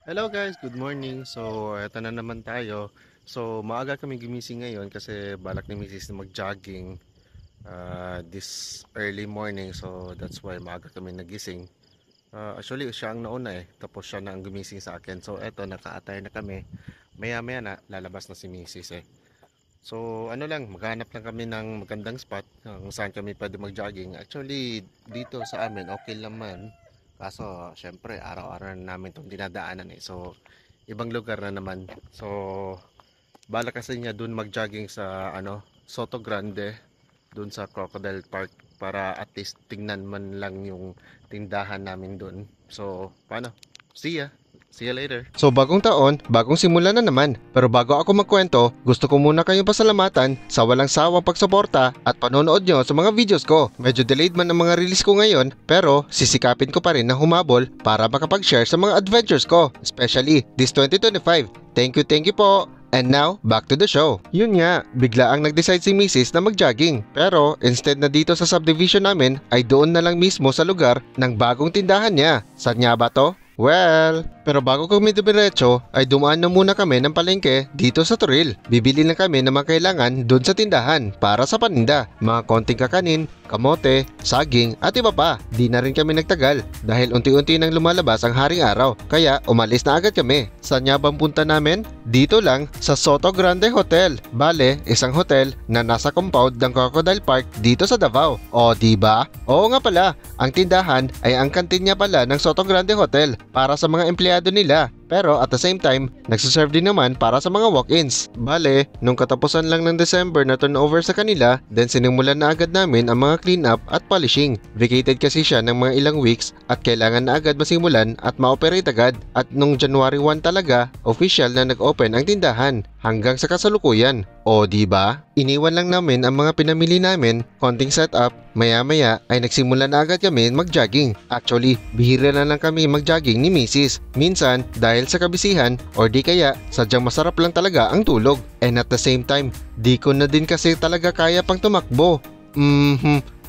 Hello guys, good morning. So, eto na naman tayo. So, maaga kami gumising ngayon kasi balak ni Mrs. na mag-jogging this early morning. So, that's why maaga kami nagising. Actually, siya ang nauna tapos siya na ang gumising sa akin. So, eto, naka-attire na kami. Maya-maya na, lalabas na si Mrs. So, ano lang, maghanap lang kami ng magandang spot kung saan kami pwede mag-jogging. Actually, dito sa amin, okay naman. Kaso, syempre, araw-araw na namin itong dinadaanan So, ibang lugar na naman. So, bala kasi niya dun mag-jogging sa, Soto Grande, dun sa Crocodile Park, para at least tingnan man lang yung tindahan namin dun. So, paano? See ya! See you later. So bagong taon, bagong simula na naman. Pero bago ako magkwento, gusto ko muna kayong pasalamatan sa walang sawang pagsuporta at panonood nyo sa mga videos ko. Medyo delayed man ang mga release ko ngayon, pero sisikapin ko pa rin na humabol para makapag-share sa mga adventures ko, especially this 2025. Thank you po! And now, back to the show. Yun nga, bigla ang nag-decide si Mrs. na mag-jogging. Pero instead na dito sa subdivision namin, ay doon na lang mismo sa lugar ng bagong tindahan niya. Saan nga ba to? Well, pero bago kami dumiretso ay dumaan na muna kami ng palengke dito sa Turil. Bibili lang kami ng mga kailangan doon sa tindahan para sa paninda. Mga konting kakanin, kamote, saging at iba pa. Di na rin kami nagtagal dahil unti-unti nang lumalabas ang haring araw. Kaya umalis na agad kami. Saan nga bang punta namin? Dito lang sa Soto Grande Hotel. Bale, isang hotel na nasa compound ng Crocodile Park dito sa Davao. O diba? Oo nga pala, ang tindahan ay ang kantin niya pala ng Soto Grande Hotel para sa mga empleyado nila. Pero at the same time, nagsaserve din naman para sa mga walk-ins. Bale, nung katapusan lang ng December na turnover sa kanila, then sinimulan na agad namin ang mga clean up at polishing. Vacated kasi siya ng mga ilang weeks at kailangan na agad masimulan at ma-operate agad. At nung January 1 talaga, official na nag-open ang tindahan hanggang sa kasalukuyan. O diba? Iniwan lang namin ang mga pinamili namin, konting setup, maya-maya ay nagsimula na agad kami mag-jogging. Actually, bihira na lang kami mag-jogging ni Mrs. Minsan, dahil sa kabisihan or di kaya sadyang masarap lang talaga ang tulog. And at the same time, di ko na din kasi talaga kaya pang tumakbo.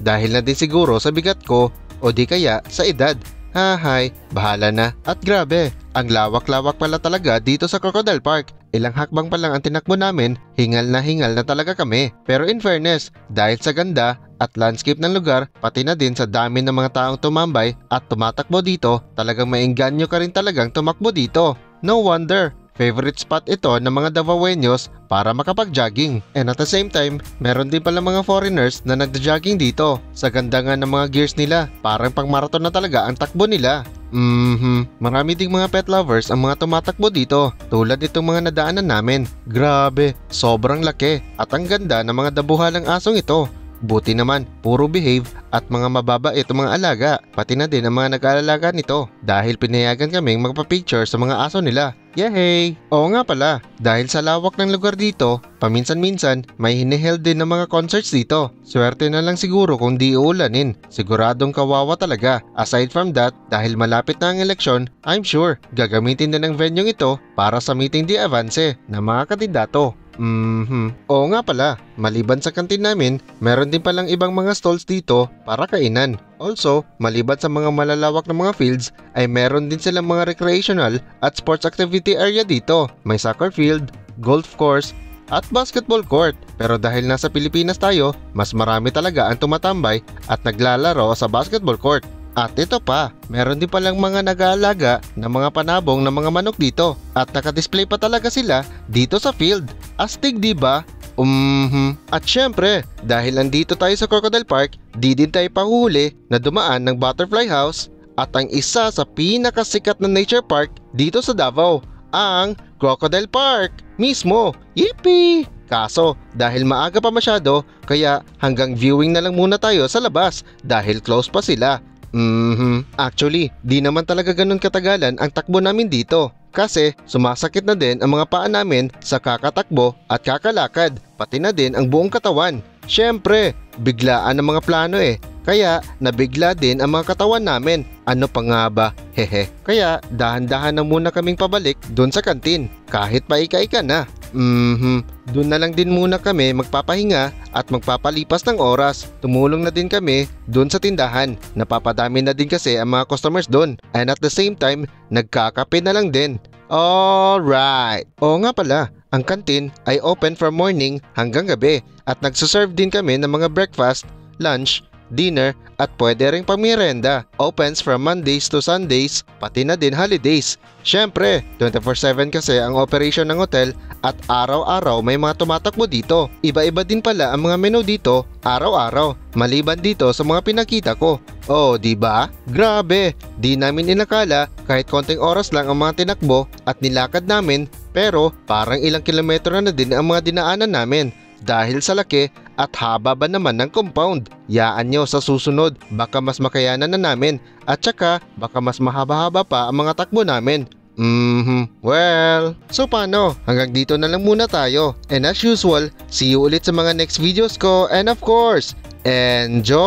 Dahil na din siguro sa bigat ko o di kaya sa edad. Hahay, bahala na. At grabe, ang lawak-lawak pala talaga dito sa Crocodile Park. Ilang hakbang pa lang ang tinakbo namin, hingal na talaga kami. Pero in fairness, dahil sa ganda at landscape ng lugar, pati na din sa dami ng mga taong tumambay at tumatakbo dito, talagang maengganyo ka rin talagang tumakbo dito. No wonder, favorite spot ito ng mga Davaoenos para makapag-jogging. And at the same time, meron din pala mga foreigners na nagda-jogging dito. Sa ganda nga ng mga gears nila, parang pang marathon na talaga ang takbo nila. Marami ding mga pet lovers ang mga tumatakbo dito, tulad itong mga nadaanan namin. Grabe, sobrang laki at ang ganda ng mga dabuhalang asong ito. Buti naman, puro behave at mga mababait ang mga alaga, pati na din ang mga nag-aalaga nito dahil pinayagan kaming magpa-picture sa mga aso nila. Yehey! Oo nga pala, dahil sa lawak ng lugar dito, paminsan-minsan may hiniheld din ng mga concerts dito. Swerte na lang siguro kung di uulanin, siguradong kawawa talaga. Aside from that, dahil malapit na ang eleksyon, I'm sure gagamitin din ang venue ito para sa meeting di avance ng mga kandidato. Oo nga pala, maliban sa kantin namin, meron din palang ibang mga stalls dito para kainan. Also, maliban sa mga malalawak na mga fields, ay meron din silang mga recreational at sports activity area dito. May soccer field, golf course, at basketball court. Pero dahil nasa Pilipinas tayo, mas marami talaga ang tumatambay at naglalaro sa basketball court. At ito pa, meron din palang mga nag-aalaga ng mga panabong ng mga manok dito at nakadisplay pa talaga sila dito sa field. Astig diba? At syempre, dahil andito tayo sa Crocodile Park, di din tayo pahuhuli na dumaan ng Butterfly House at ang isa sa pinakasikat na nature park dito sa Davao, ang Crocodile Park mismo. Yippee! Kaso, dahil maaga pa masyado, kaya hanggang viewing na lang muna tayo sa labas dahil close pa sila. Actually, di naman talaga ganun katagalan ang takbo namin dito. Kasi sumasakit na din ang mga paa namin sa kakatakbo at kakalakad, pati na din ang buong katawan. Syempre, biglaan ang mga plano kaya nabigla din ang mga katawan namin. Ano pa nga ba? Hehe. Kaya dahan-dahan na muna kaming pabalik doon sa kantin. Kahit paika-ika na. Doon na lang din muna kami magpapahinga at magpapalipas ng oras. Tumulong na din kami doon sa tindahan. Napapadami na din kasi ang mga customers doon. And at the same time, nagkakape na lang din. Alright! Oo nga pala, ang kantin ay open from morning hanggang gabi at nagsuserve din kami ng mga breakfast, lunch, dinner at pwede ring pamirienda. Opens from Mondays to Sundays, pati na din holidays. Syempre, 24/7 kasi ang operation ng hotel at araw-araw may mga tumatakbo dito. Iba-iba din pala ang mga menu dito araw-araw, maliban dito sa mga pinakita ko. Oh, di ba? Grabe, di namin inakala kahit konting oras lang ang mga tinakbo at nilakad namin, pero parang ilang kilometro na din ang mga dinaanan namin. Dahil sa laki at haba ba naman ng compound. Yaan nyo sa susunod, baka mas makayanan na namin at saka baka mas mahaba-haba pa ang mga takbo namin. Well, so paano? Hanggang dito na lang muna tayo. And as usual, see you ulit sa mga next videos ko and of course, enjoy!